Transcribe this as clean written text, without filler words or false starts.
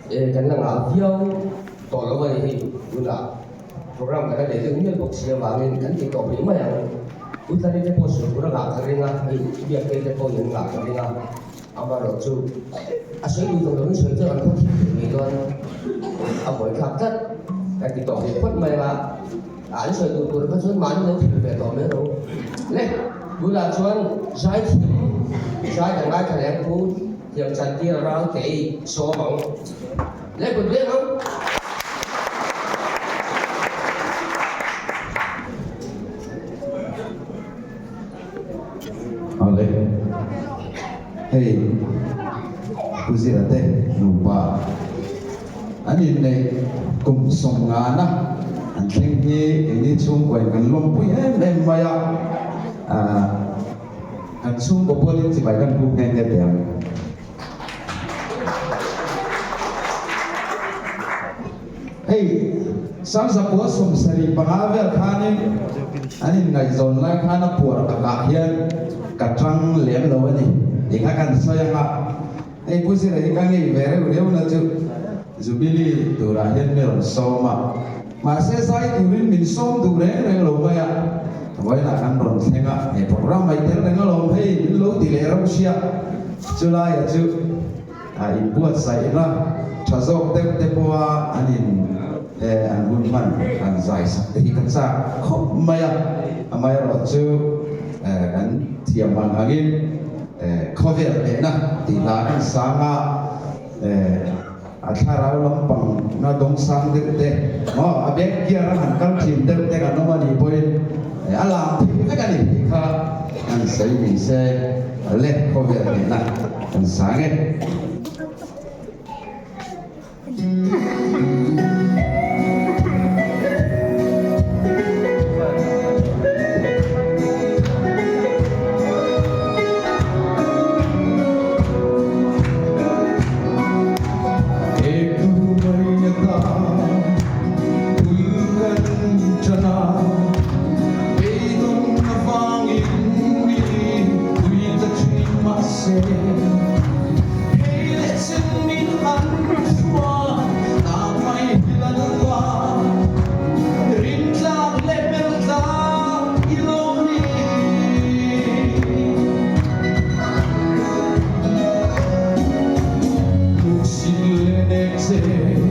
kan lang avio to lo ba hi una program kan de tung ni box ya wangin kan ti to bi ma yang utari de posu pura ga karinga ai dia ke de po yung ga karinga amaro chu asoi du to lo soi cho an ko thi ni don a boi khap tat ka ti to bi phot mai ba ai soi du pura ka chon man lo thi be to me ro le bu la chuan zaithiam zai da ngai ka leng pu Thiamchantira rau kei so mong le bun de mong ale hey kuzirate lupa anin nei kum som nga na an thleng hi ini chung kwen kan lom pui em maya an chung ko polin chi bai kan pu nge nge tem hey sang sa po som sari pangavel khanin anin ngai zon la khana pur ka hian ka thang lem lo ni dikha kan soya ha hey pusi rai ka ngi vere ureu na chu zubili tura hian me soma ma se sai turin min som du re re lo ba ya wai na kan ron thenga e program mai tel reng lo hey min lo ti le ro sia chu la ya chu ai buat sai na thazok te poa anin an hun man an zai sak te hi kan sa khop maya amai ro chu kan thiam man agin khover le na ti la kan sanga atharau lampang na dong sang te mo abek kia ran han kal thim te kan no mani poin alam thi ka kan ni kha an sai mi se le khover le na kan sange say